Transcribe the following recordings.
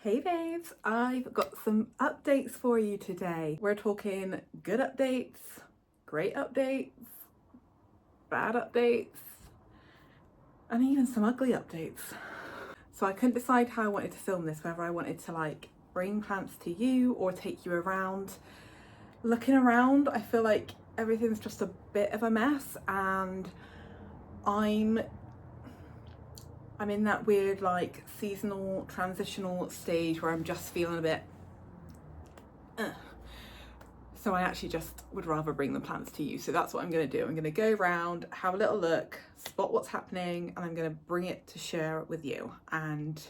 Hey babes, I've got some updates for you today. We're talking good updates, great updates, bad updates, and even some ugly updates. So I couldn't decide how I wanted to film this, whether I wanted to like bring plants to you or take you around. Looking around, I feel like everything's just a bit of a mess, and I'm in that weird like seasonal transitional stage where I'm just feeling a bit so I actually just would rather bring the plants to you. So that's what I'm going to do. I'm going to go around, have a little look, spot what's happening, and I'm going to bring it to share it with you. And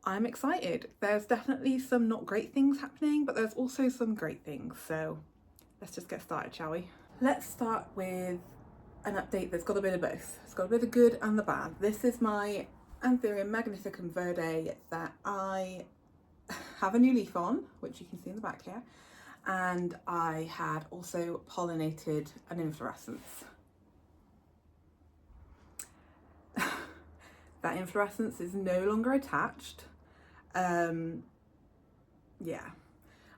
I'm excited. There's definitely some not great things happening, but there's also some great things. So let's just get started, shall we? Let's start with an update that's got a bit of both. It's got a bit of good and the bad. This is my Anthurium magnificum verde that I have a new leaf on, which you can see in the back here, and I had also pollinated an inflorescence. That inflorescence is no longer attached. Yeah,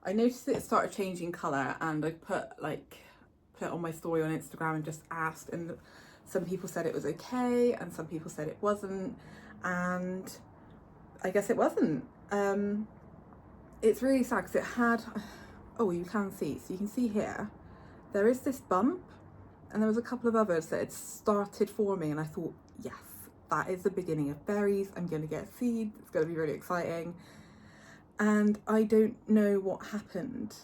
I noticed that it started changing colour, and I put it on my story on Instagram and just asked, and some people said it was okay and some people said it wasn't, and I guess it wasn't. It's really sad because it had, oh, you can see, so you can see here there is this bump, and there was a couple of others that had started forming, and I thought, yes, that is the beginning of berries. I'm going to get seeds. It's going to be really exciting. And I don't know what happened.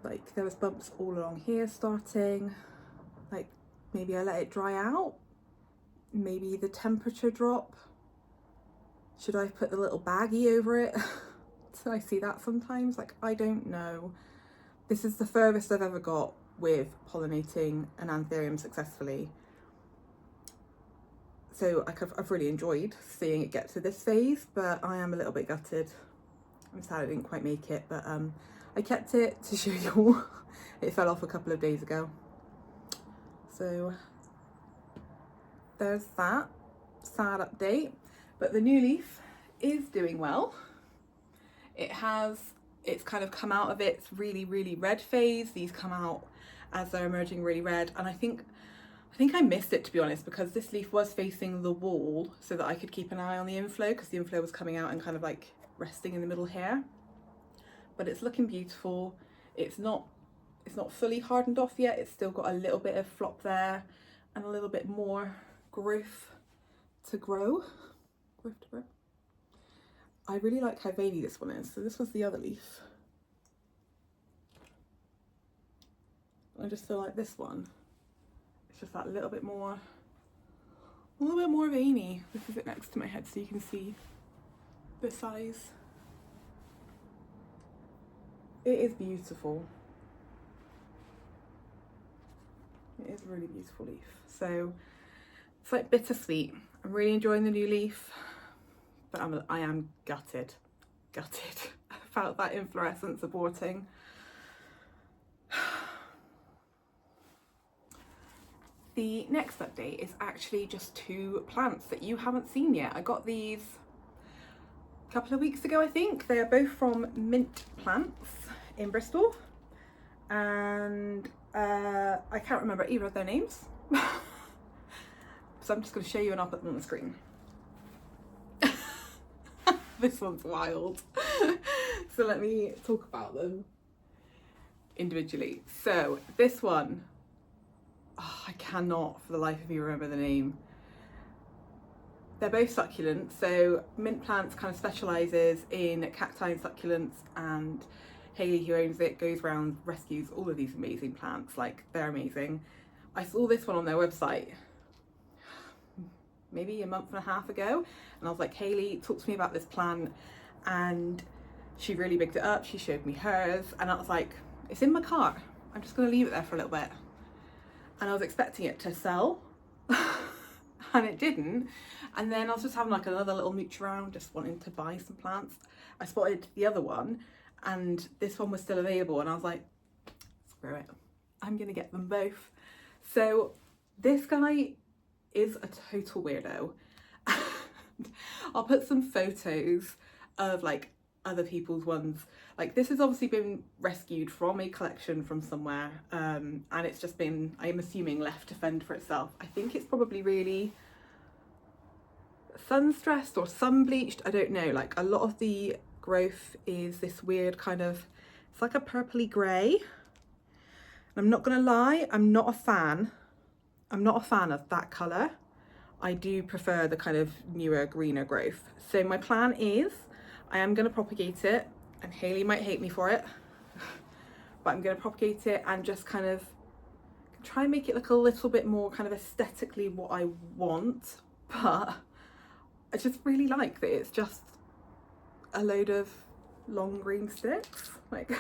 Like, there was bumps all along here starting, like maybe I let it dry out, maybe the temperature drop. Should I put the little baggie over it? So I see that sometimes, like, I don't know. This is the furthest I've ever got with pollinating an anthurium successfully. So I've really enjoyed seeing it get to this phase, but I am a little bit gutted. I'm sad I didn't quite make it, but I kept it to show you all. It fell off a couple of days ago. So there's that sad update, but the new leaf is doing well. It's kind of come out of its really, really red phase. These come out as they're emerging really red, and I think I missed it, to be honest, because this leaf was facing the wall so that I could keep an eye on the inflow, because the inflow was coming out and kind of like resting in the middle here. But it's looking beautiful. It's not fully hardened off yet. It's still got a little bit of flop there and a little bit more growth to grow. I really like how veiny this one is. So this was the other leaf. I just feel like this one, it's just that little bit more veiny. This is it next to my head so you can see the size. It is beautiful. It is a really beautiful leaf. So it's like bittersweet. I'm really enjoying the new leaf, but I am gutted about that inflorescence aborting. The next update is actually just two plants that you haven't seen yet. I got these a couple of weeks ago, I think. They are both from Mint Plants in Bristol, and I can't remember either of their names. So I'm just going to show you and I'll put them on the screen. This one's wild. So let me talk about them individually. So this one, oh, I cannot for the life of me remember the name. They're both succulent. So Mint Plants kind of specialises in cacti and succulents, and Hayley, who owns it, goes around, rescues all of these amazing plants. Like, they're amazing. I saw this one on their website maybe a month and a half ago, and I was like, Hayley, talk to me about this plant. And she really bigged it up. She showed me hers, and I was like, it's in my cart. I'm just going to leave it there for a little bit. And I was expecting it to sell, and it didn't. And then I was just having like another little mooch around, just wanting to buy some plants. I spotted the other one, and this one was still available, and I was like, screw it, I'm gonna get them both. So this guy is a total weirdo. I'll put some photos of like other people's ones. Like this has obviously been rescued from a collection from somewhere, and it's just been, I'm assuming, left to fend for itself. I think it's probably really sun stressed or sun bleached, I don't know. Like a lot of the growth is this weird kind of, it's like a purpley grey. I'm not gonna lie, I'm not a fan of that colour. I do prefer the kind of newer, greener growth. So my plan is, I am gonna propagate it, and Hayley might hate me for it, but I'm gonna propagate it and just kind of try and make it look a little bit more kind of aesthetically what I want. But I just really like that it's just a load of long green sticks. Like,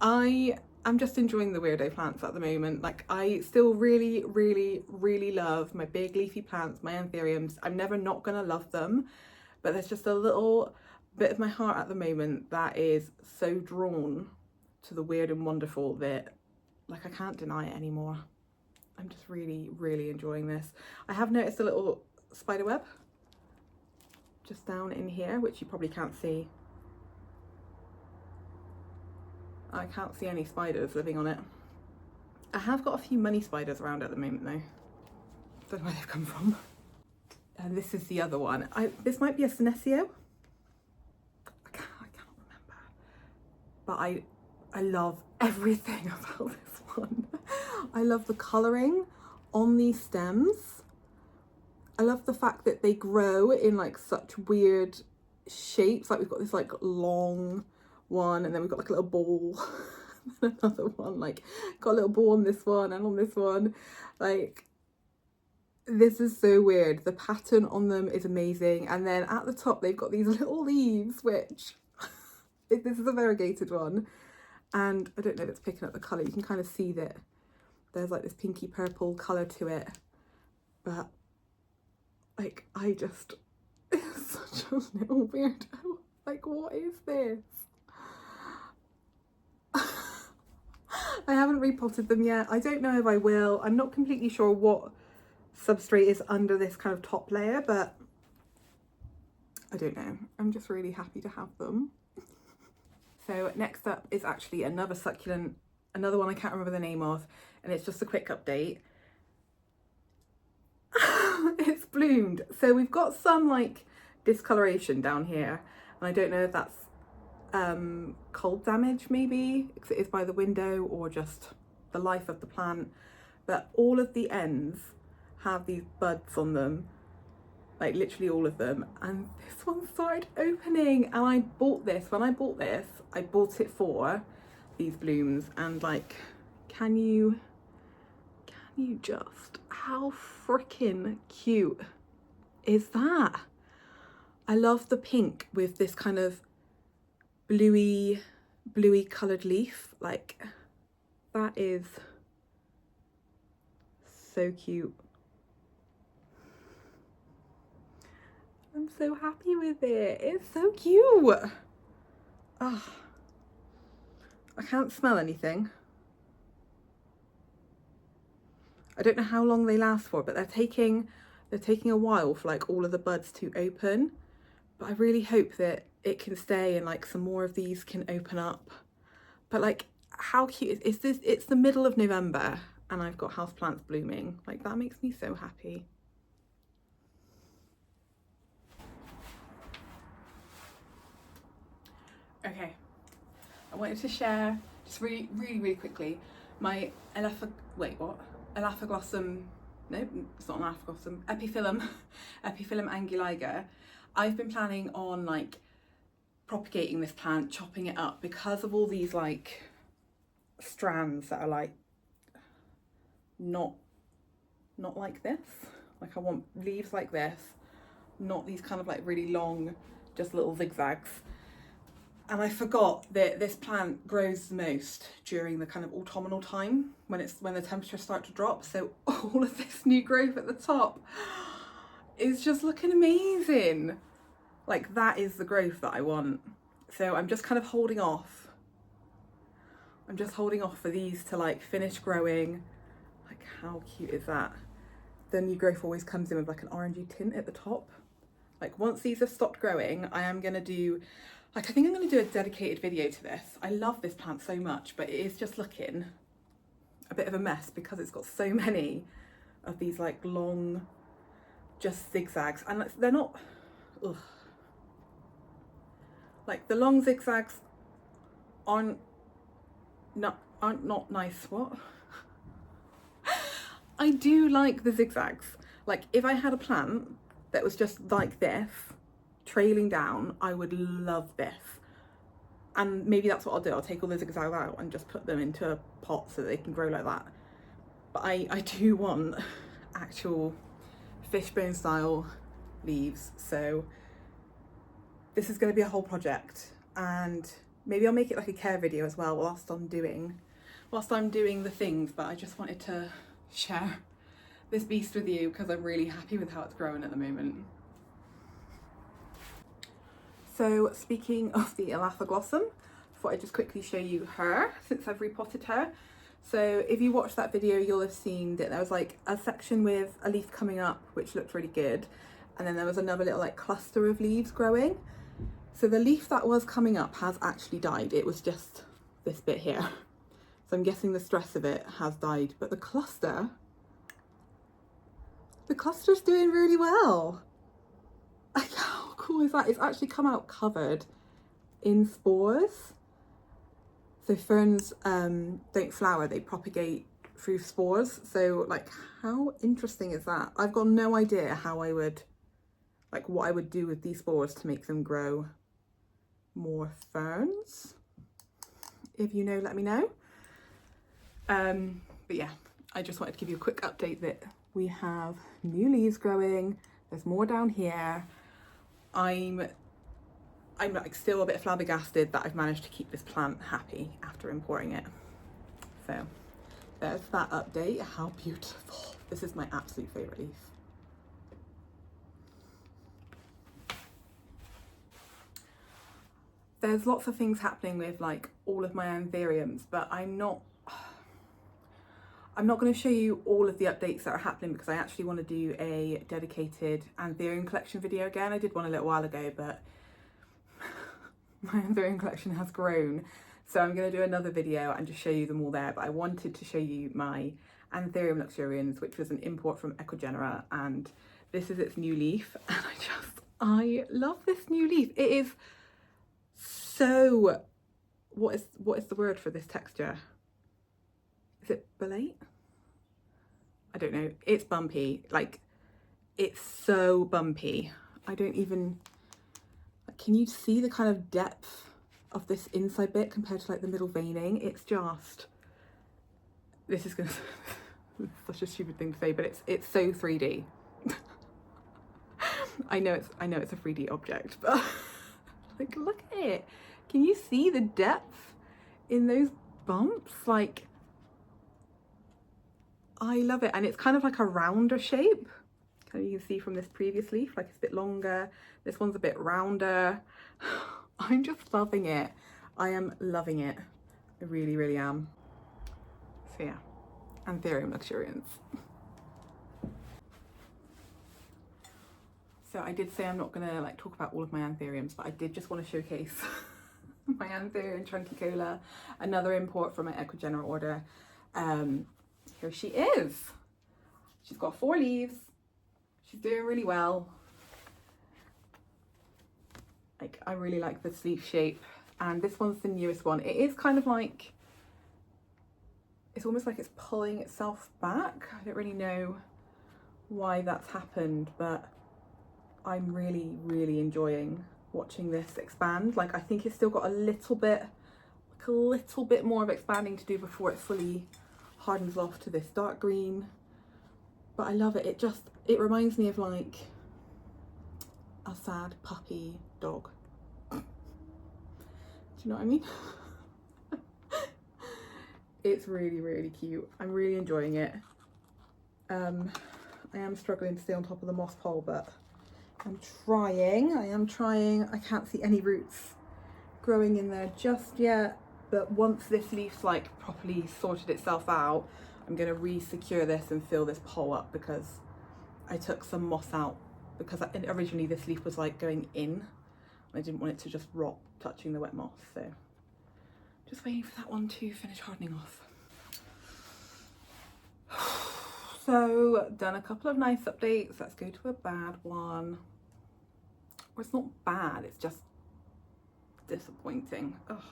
I'm just enjoying the weirdo plants at the moment. Like I still really, really, really love my big leafy plants, my anthuriums. I'm never not gonna love them, but there's just a little bit of my heart at the moment that is so drawn to the weird and wonderful that, like, I can't deny it anymore. I'm just really, really enjoying this. I have noticed a little spider web just down in here, which you probably can't see. I can't see any spiders living on it. I have got a few money spiders around at the moment though. Don't know where they've come from. And this is the other one. This might be a senecio. I can't remember. But I love everything about this one. I love the colouring on these stems. I love the fact that they grow in like such weird shapes. Like we've got this like long one, and then we've got like a little ball. Another one, like got a little ball on this one and on this one. Like, this is so weird. The pattern on them is amazing. And then at the top they've got these little leaves, which this is a variegated one, and I don't know if it's picking up the colour. You can kind of see that there's like this pinky purple colour to it, but like I just, it's such a little weirdo. Like, what is this? I haven't repotted them yet. I don't know if I will. I'm not completely sure what substrate is under this kind of top layer, but I don't know. I'm just really happy to have them. So next up is actually another succulent, another one I can't remember the name of, and it's just a quick update. It's bloomed. So we've got some like discoloration down here, and I don't know if that's cold damage maybe, because it is by the window, or just the life of the plant, but all of the ends have these buds on them, like literally all of them, and this one started opening. And I bought this, when I bought this, I bought it for these blooms, and like, can you just, how freaking cute is that? I love the pink with this kind of bluey coloured leaf. Like, that is so cute. I'm so happy with it. It's so cute. Oh, I can't smell anything. I don't know how long they last for, but they're taking a while for like all of the buds to open. But I really hope that it can stay and like some more of these can open up. But like, how cute is this? It's the middle of November and I've got houseplants blooming. Like, that makes me so happy. Okay, I wanted to share just really quickly my Elaphoglossum, no, it's not an Elaphoglossum, Epiphyllum anguliger. I've been planning on like propagating this plant, chopping it up, because of all these like strands that are like not like this. Like, I want leaves like this, not these kind of like really long, just little zigzags. And I forgot that this plant grows the most during the kind of autumnal time, when the temperatures start to drop. So all of this new growth at the top is just looking amazing. Like, that is the growth that I want. So I'm just kind of holding off. I'm just holding off for these to like finish growing. Like, how cute is that? The new growth always comes in with like an orangey tint at the top. Like once these have stopped growing, I am gonna do, like I think I'm gonna do a dedicated video to this. I love this plant so much, but it is just looking a bit of a mess because it's got so many of these like long, just zigzags, and they're not, ugh. Like the long zigzags aren't not nice. What? I do like the zigzags. Like if I had a plant that was just like this, trailing down, I would love this. And maybe that's what I'll do. I'll take all the zigzags out and just put them into a pot so that they can grow like that. But I do want actual fishbone style leaves. So this is going to be a whole project, and maybe I'll make it like a care video as well whilst I'm doing the things. But I just wanted to share this beast with you because I'm really happy with how it's growing at the moment. So speaking of the Elaphoglossum, I thought I'd just quickly show you her since I've repotted her. So if you watched that video, you'll have seen that there was like a section with a leaf coming up, which looked really good. And then there was another little like cluster of leaves growing. So the leaf that was coming up has actually died. It was just this bit here. So I'm guessing the stress of it has died, but the cluster's doing really well. Like, how cool is that? It's actually come out covered in spores. So ferns don't flower, they propagate through spores. So like, how interesting is that? I've got no idea how I would, like what I would do with these spores to make them grow more ferns. If you know, let me know. But yeah, I just wanted to give you a quick update that we have new leaves growing. There's more down here. I'm like still a bit flabbergasted that I've managed to keep this plant happy after importing it. So there's that update. How beautiful. This is my absolute favourite leaf. There's lots of things happening with like all of my anthuriums, but I'm not going to show you all of the updates that are happening because I actually want to do a dedicated anthurium collection video again. I did one a little while ago, but my anthurium collection has grown. So I'm going to do another video and just show you them all there. But I wanted to show you my Anthurium luxurians, which was an import from Ecuador, and this is its new leaf. And I love this new leaf. It is so, what is the word for this texture? Is it belate? I don't know. It's bumpy. Like, it's so bumpy. I don't even, like, can you see the kind of depth of this inside bit compared to like the middle veining? It's just, this is gonna such a stupid thing to say, but it's so 3D. I know it's a 3D object, but like, look at it. Can you see the depth in those bumps? Like, I love it. And it's kind of like a rounder shape. You can see from this previous leaf, like it's a bit longer. This one's a bit rounder. I'm just loving it. I am loving it. I really, really am. So yeah, Anthurium luxurians. So I did say I'm not gonna like talk about all of my anthuriums, but I did just want to showcase my Anthurium trunkicola, another import from my Ecuador order. Here she is. She's got 4 leaves. She's doing really well. Like, I really like this leaf shape, and this one's the newest one. It is kind of like, it's almost like it's pulling itself back. I don't really know why that's happened, but I'm really, really enjoying watching this expand. Like, I think it's still got a little bit more of expanding to do before it fully hardens off to this dark green. But I love it. It reminds me of like a sad puppy dog. Do you know what I mean? It's really, really cute. I'm really enjoying it. I am struggling to stay on top of the moss pole, but I am trying. I can't see any roots growing in there just yet, but once this leaf's like properly sorted itself out, I'm going to re-secure this and fill this pole up, because I took some moss out because originally this leaf was like going in. I didn't want it to just rot touching the wet moss, so just waiting for that one to finish hardening off. So done a couple of nice updates. Let's go to a bad one. Well, it's not bad, it's just disappointing. Ugh.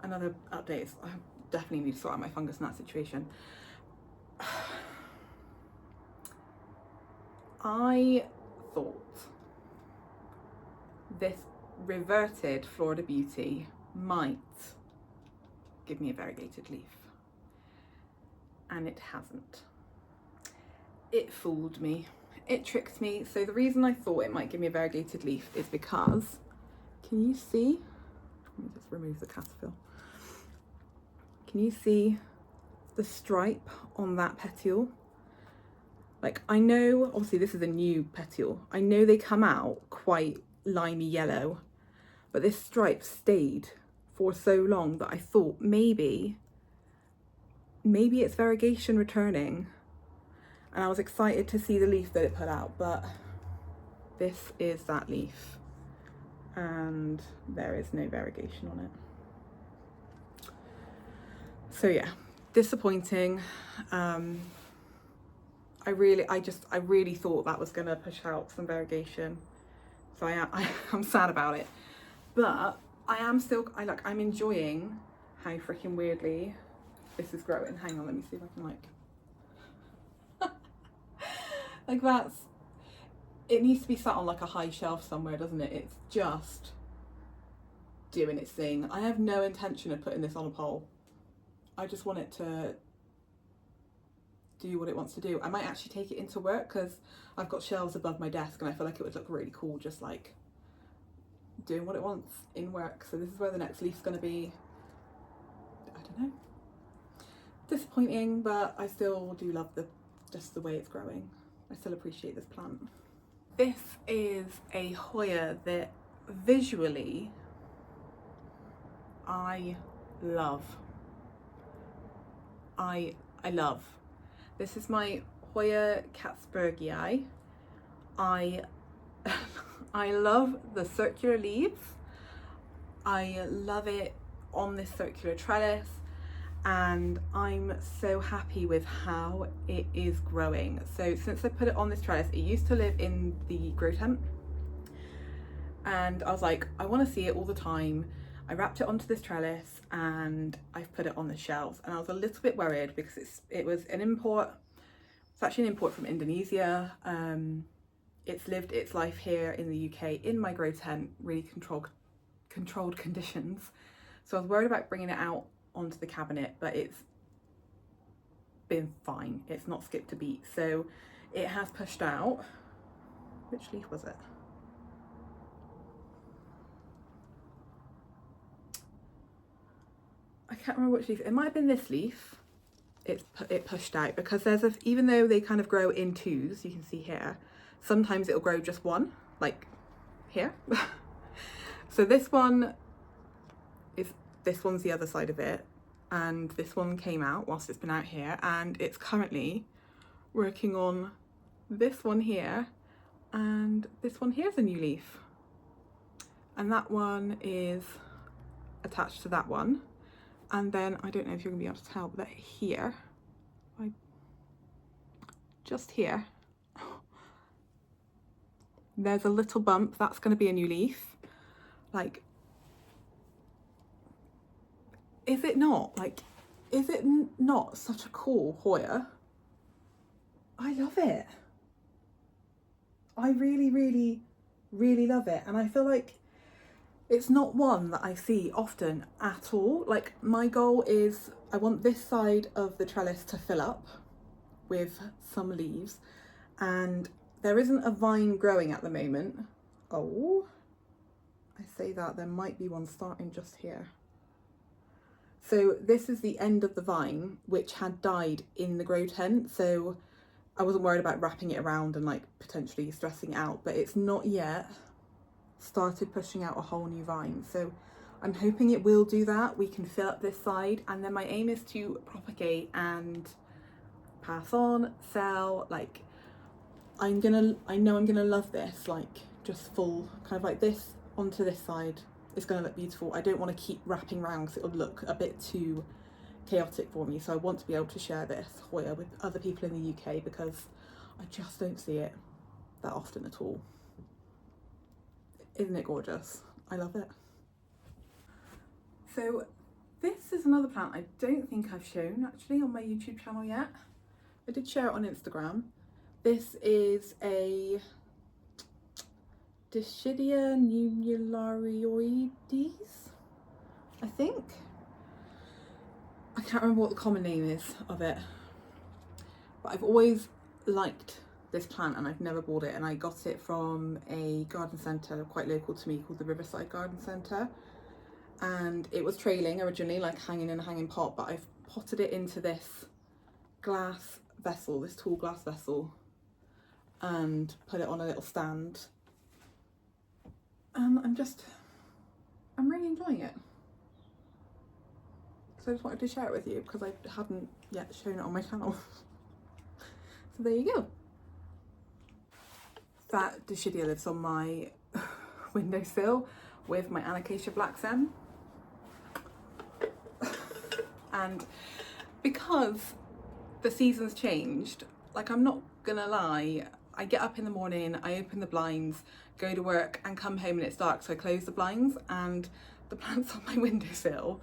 Another update is I definitely need to sort out my fungus in that situation. I thought this reverted Florida Beauty might give me a variegated leaf, and it hasn't. It fooled me, it tricked me. So the reason I thought it might give me a variegated leaf is because, can you see? Let me just remove the caterpillar. Can you see the stripe on that petiole? Like, I know, obviously this is a new petiole. I know they come out quite limey yellow, but this stripe stayed for so long that I thought maybe it's variegation returning. And I was excited to see the leaf that it put out, but this is that leaf and there is no variegation on it. So yeah, disappointing. I really thought that was gonna push out some variegation, so I'm sad about it. But I'm enjoying how freaking weirdly this is growing. Hang on, let me see if I can like it needs to be sat on like a high shelf somewhere, doesn't it? It's just doing its thing. I have no intention of putting this on a pole. I just want it to do what it wants to do. I might actually take it into work because I've got shelves above my desk and I feel like it would look really cool just like doing what it wants in work. So this is where the next leaf's going to be. I don't know. Disappointing, but I still do love just the way it's growing. I still appreciate this plant. This is a Hoya that visually I love. I love. This is my Hoya catsburgii. I love the circular leaves. I love it on this circular trellis, and I'm so happy with how it is growing. So since I put it on this trellis, it used to live in the grow tent, and I was like, I want to see it all the time. I wrapped it onto this trellis and I've put it on the shelves, and I was a little bit worried because it was an import. It's actually an import from Indonesia. It's lived its life here in the UK in my grow tent, really controlled conditions. So I was worried about bringing it out onto the cabinet, but it's been fine. It's not skipped a beat. So it has pushed out. Which leaf was it? I can't remember which leaf. It might have been this leaf. It pushed out because even though they kind of grow in twos, you can see here, sometimes it'll grow just one, like here. So this one's the other side of it, and this one came out whilst it's been out here, and it's currently working on this one here, and this one here is a new leaf, and that one is attached to that one. And then, I don't know if you're gonna be able to tell, but here, just here, there's a little bump. That's gonna be a new leaf. Like, is it not? Like, is it not such a cool Hoya? I love it. I really, really, really love it. And I feel like it's not one that I see often at all. Like, my goal is I want this side of the trellis to fill up with some leaves, and there isn't a vine growing at the moment. Oh, I say that, there might be one starting just here. So this is the end of the vine, which had died in the grow tent. So I wasn't worried about wrapping it around and like potentially stressing out, but it's not yet started pushing out a whole new vine. So I'm hoping it will do that. We can fill up this side, and then my aim is to propagate and pass on, sell. Like, I know I'm gonna love this, like just full, kind of like this onto this side. It's gonna look beautiful. I don't want to keep wrapping around because it'll look a bit too chaotic for me. So I want to be able to share this Hoya with other people in the UK because I just don't see it that often at all. Isn't it gorgeous? I love it. So this is another plant I don't think I've shown actually on my YouTube channel yet. I did share it on Instagram. This is a Dischidia numerarioides, I think. I can't remember what the common name is of it, but I've always liked this plant and I've never bought it, and I got it from a garden centre quite local to me called the Riverside Garden Centre, and it was trailing originally, like hanging in a hanging pot, but I've potted it into this glass vessel, this tall glass vessel, and put it on a little stand, and I'm really enjoying it. So I just wanted to share it with you because I haven't yet shown it on my channel. So there you go. That Dischidia lives on my windowsill with my alocasia blackstem. And because the season's changed, like, I'm not gonna lie, I get up in the morning, I open the blinds, go to work and come home and it's dark, so I close the blinds, and the plants on my windowsill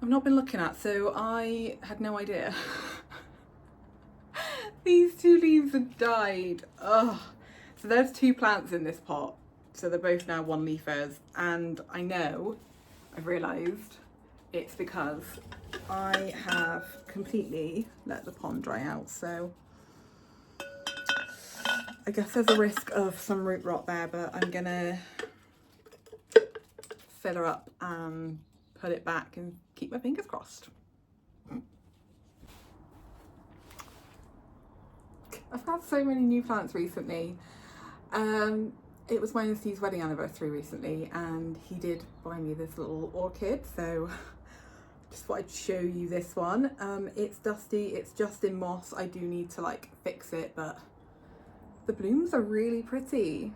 I've not been looking at, so I had no idea. These two leaves have died. Ugh. So there's two plants in this pot, so they're both now one leafers, and I know, I've realised, it's because I have completely let the pond dry out, so I guess there's a risk of some root rot there, but I'm gonna fill her up and put it back and keep my fingers crossed. I've had so many new plants recently. It was my Steve's wedding anniversary recently, and he did buy me this little orchid, so just thought I'd show you this one. It's dusty, it's just in moss. I do need to like fix it, but the blooms are really pretty.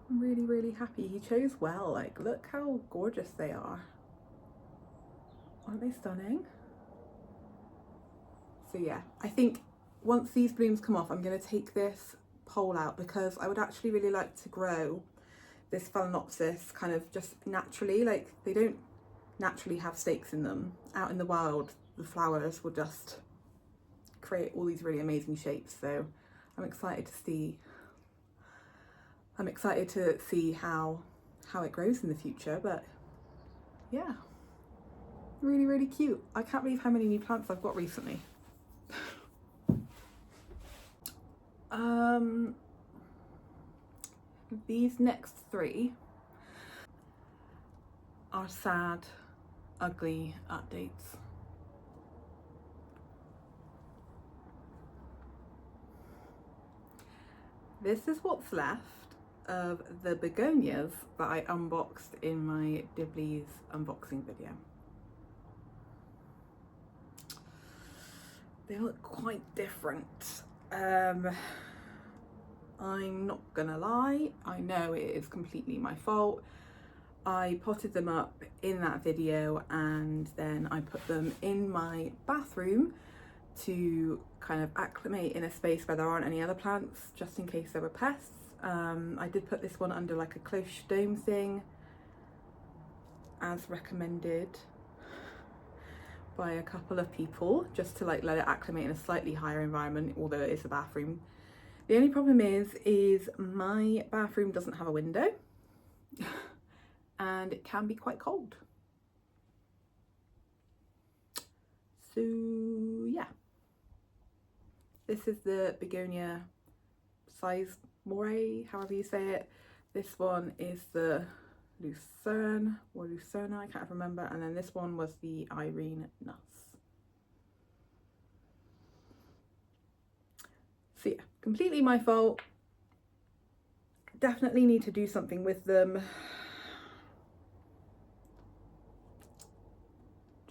I'm really, really happy. He chose well. Like, look how gorgeous they are. Aren't they stunning? So yeah, I think once these blooms come off, I'm going to take this pole out because I would actually really like to grow this Phalaenopsis kind of just naturally. Like, they don't naturally have stakes in them. Out in the wild, the flowers will just create all these really amazing shapes. So I'm excited to see how it grows in the future. But yeah, really, really cute. I can't believe how many new plants I've got recently. These next three are sad, ugly updates. This is what's left of the begonias that I unboxed in my Dibley's unboxing video. They look quite different. I'm not gonna lie, I know it is completely my fault. I potted them up in that video and then I put them in my bathroom to kind of acclimate in a space where there aren't any other plants, just in case there were pests. I did put this one under like a cloche dome thing, as recommended by a couple of people, just to like let it acclimate in a slightly higher environment, although it is a bathroom. The only problem is my bathroom doesn't have a window and it can be quite cold. So yeah, this is the Begonia size moray, however you say it. This one is the Lucerne or Lucerna, I can't remember, and then this one was the Irene Nuss. So yeah, completely my fault. Definitely need to do something with them.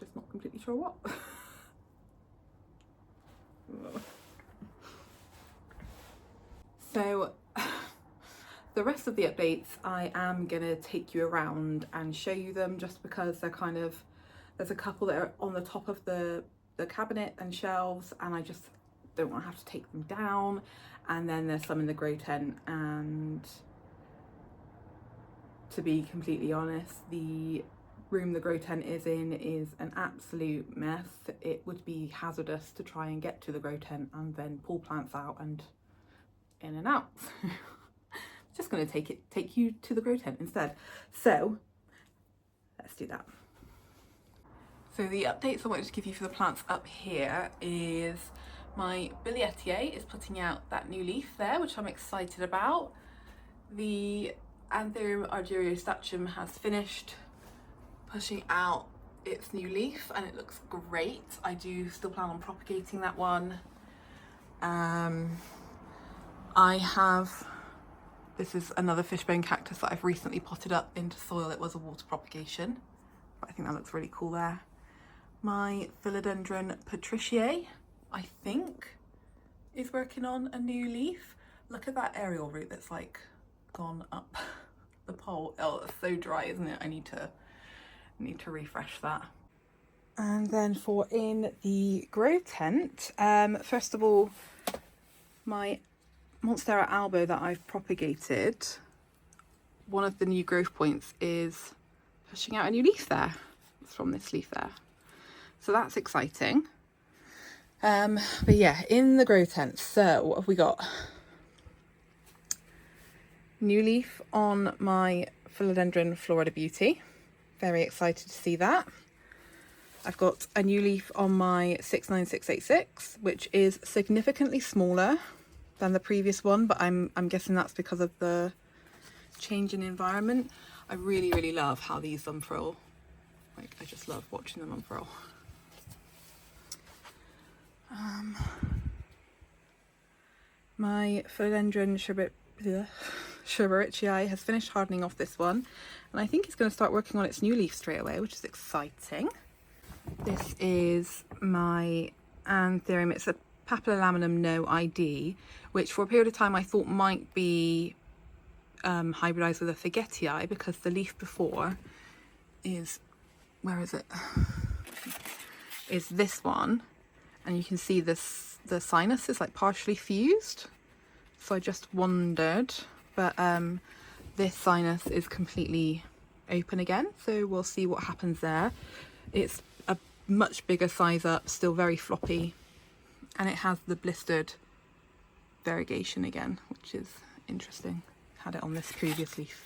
Just not completely sure what. So the rest of the updates, I am gonna take you around and show you them, just because they're kind of, there's a couple that are on the top of the cabinet and shelves, and I just don't want to have to take them down. And then there's some in the grow tent, and to be completely honest, the room the grow tent is in is an absolute mess. It would be hazardous to try and get to the grow tent and then pull plants out and in and out. Just going to take you to the grow tent instead. So let's do that. So the updates I wanted to give you for the plants up here is my Billietier is putting out that new leaf there, which I'm excited about. The Anthurium argyrostachym has finished pushing out its new leaf and it looks great. I do still plan on propagating that one. I have, this is another fishbone cactus that I've recently potted up into soil. It was a water propagation, but I think that looks really cool there. My philodendron patriciae, I think, is working on a new leaf. Look at that aerial root that's like gone up the pole. Oh, it's so dry, isn't it? I need to refresh that. And then for in the grow tent, first of all, my Monstera albo that I've propagated, one of the new growth points is pushing out a new leaf there. It's from this leaf there. So that's exciting. But yeah, in the grow tent, so what have we got? New leaf on my Philodendron Florida Beauty. Very excited to see that. I've got a new leaf on my 69686, which is significantly smaller than the previous one, but I'm guessing that's because of the change in environment. I really love how these unfurl. Like, I just love watching them unfurl. My Philodendron Sherbericii has finished hardening off this one, and I think it's going to start working on its new leaf straight away, which is exciting. This is my Anthurium. It's a Papilolaminum no ID, which for a period of time I thought might be hybridized with a Forgetii, because the leaf before is, where is it? Is this one, and you can see this, the sinus is like partially fused. So I just wondered, but this sinus is completely open again, so we'll see what happens there. It's a much bigger size up, still very floppy, and it has the blistered variegation again, which is interesting. Had it on this previous leaf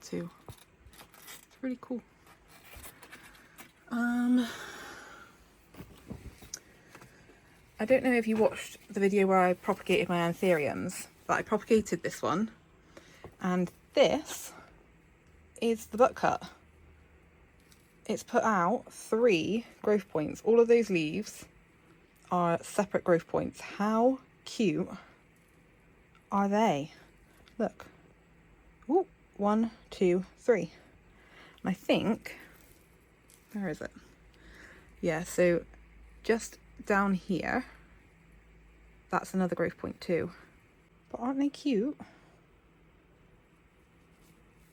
too. It's really cool. I don't know if you watched the video where I propagated my anthuriums, but I propagated this one, and this is the butt cut. It's put out 3 growth points. All of those leaves are separate growth points. How cute are they? Look. Ooh, 1, 2, 3. And I think, where is it? Yeah, so just down here, that's another growth point too. But aren't they cute?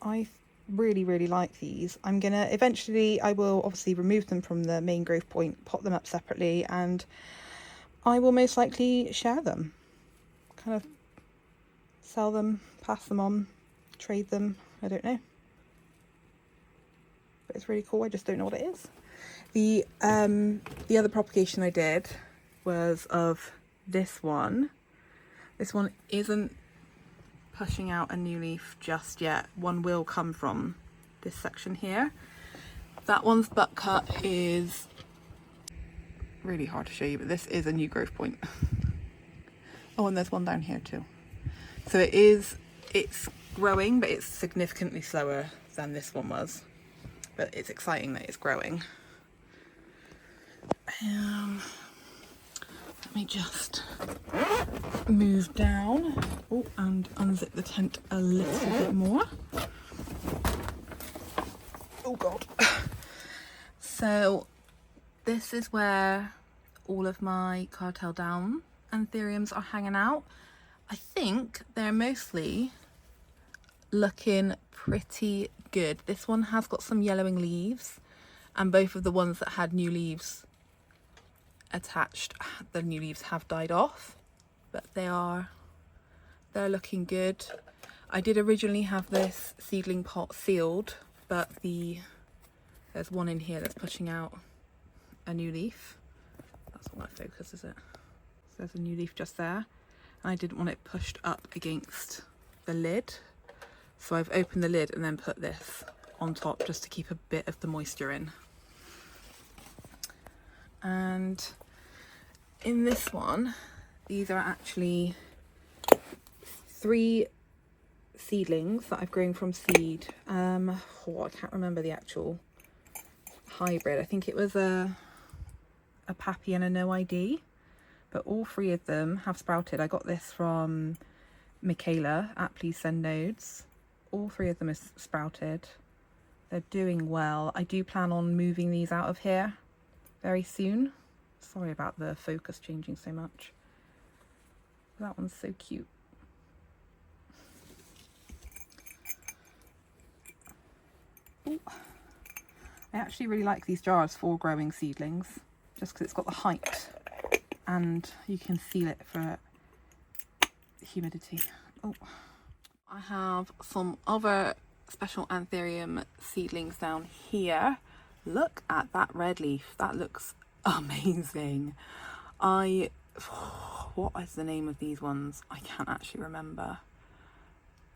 I really like these. I'm gonna eventually, I will obviously remove them from the main growth point, pot them up separately, and I will most likely share them. Kind of sell them, pass them on, trade them, I don't know. But it's really cool, I just don't know what it is. The other propagation I did was of this one. This one isn't pushing out a new leaf just yet. One will come from this section here. That one's butt cut is really hard to show you, but this is a new growth point. Oh, and there's one down here too. So it's growing, but it's significantly slower than this one was. But it's exciting that it's growing. Let me just move down, oh, and unzip the tent a little bit more. Oh god. So this is where all of my cartel down anthuriums are hanging out. I think they're mostly looking pretty good. This one has got some yellowing leaves, and both of the ones that had new leaves attached, the new leaves have died off, but they're looking good. I did originally have this seedling pot sealed, but there's one in here that's pushing out a new leaf. That's not my focus, is it? So there's a new leaf just there, and I didn't want it pushed up against the lid, so I've opened the lid and then put this on top just to keep a bit of the moisture in. And in this one, these are actually 3 seedlings that I've grown from seed. I can't remember the actual hybrid. I think it was a Pappy and a No ID, but all 3 of them have sprouted. I got this from Michaela at Please Send Nodes. All 3 of them are sprouted. They're doing well. I do plan on moving these out of here very soon. Sorry about the focus changing so much. That one's so cute. Ooh. I actually really like these jars for growing seedlings, just because it's got the height and you can seal it for humidity. Oh, I have some other special Anthurium seedlings down here. Look at that red leaf. That looks amazing. What is the name of these ones? I can't actually remember.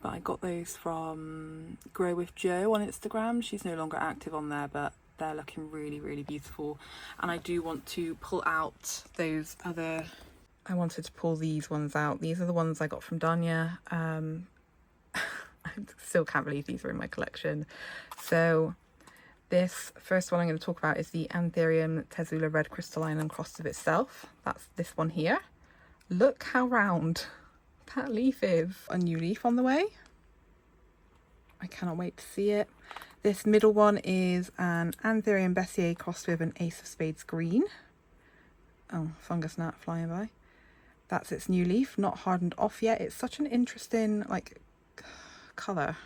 But I got those from Grow with Jo on Instagram. She's no longer active on there, but they're looking really, really beautiful. And I do want to pull out those other... I wanted to pull these ones out. These are the ones I got from Danya. I still can't believe these are in my collection. So this first one I'm going to talk about is the Anthurium Tesula Red Crystalline uncrossed of itself. That's this one here. Look how round that leaf is. A new leaf on the way. I cannot wait to see it. This middle one is an Anthurium Bessier crossed with an Ace of Spades green. Oh, fungus gnat flying by. That's its new leaf, not hardened off yet. It's such an interesting like colour,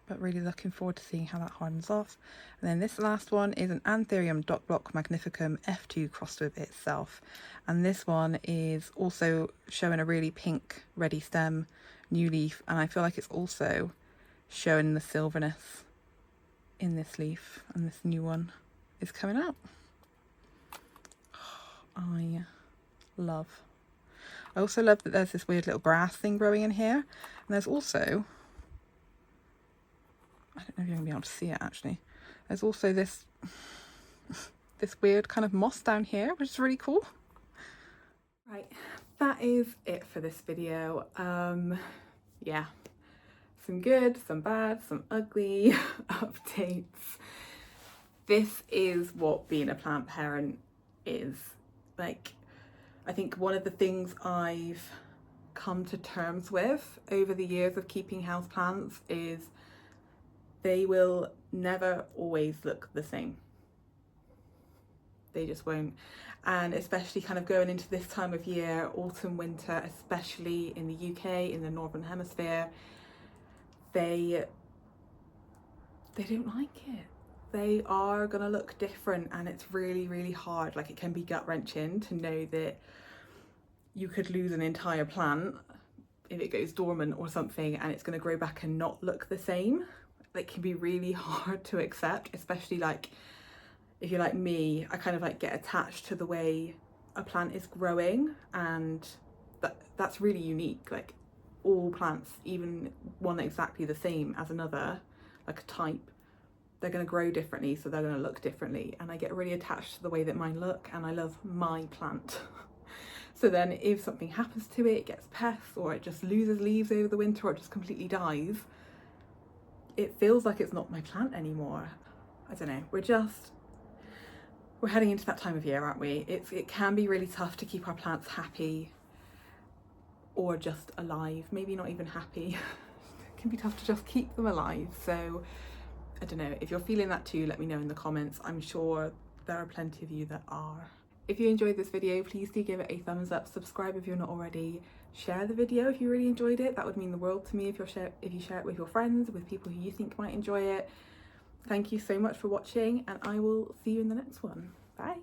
but really looking forward to seeing how that hardens off. And then this last one is an Anthurium Dot Block Magnificum F2 crossed with itself, and this one is also showing a really pink ready stem new leaf, and I feel like it's also showing the silverness in this leaf, and this new one is coming out. I also love that there's this weird little grass thing growing in here, and there's also, I don't know if you're going to be able to see it actually, there's also this weird kind of moss down here, which is really cool. Right, that is it for this video. Yeah, some good, some bad, some ugly updates. This is what being a plant parent is. Like, I think one of the things I've come to terms with over the years of keeping houseplants is they will never always look the same. They just won't. And especially kind of going into this time of year, autumn, winter, especially in the UK, in the Northern Hemisphere, they don't like it. They are gonna look different, and it's really, really hard. Like, it can be gut-wrenching to know that you could lose an entire plant if it goes dormant or something, and it's gonna grow back and not look the same. It can be really hard to accept, especially like if you're like me. I kind of like get attached to the way a plant is growing, and that's really unique. Like, all plants, even one exactly the same as another, like a type, they're going to grow differently, so they're going to look differently, and I get really attached to the way that mine look, and I love my plant. So then if something happens to it, it gets pests, or it just loses leaves over the winter, or it just completely dies, it feels like it's not my plant anymore. I don't know, we're heading into that time of year, aren't we? It can be really tough to keep our plants happy, or just alive, maybe not even happy. It can be tough to just keep them alive. So I don't know, if you're feeling that too, let me know in the comments. I'm sure there are plenty of you that are. If you enjoyed this video, please do give it a thumbs up, subscribe if you're not already, share the video if you really enjoyed it. That would mean the world to me if you share it with your friends, with people who you think might enjoy it. Thank you so much for watching, and I will see you in the next one. Bye.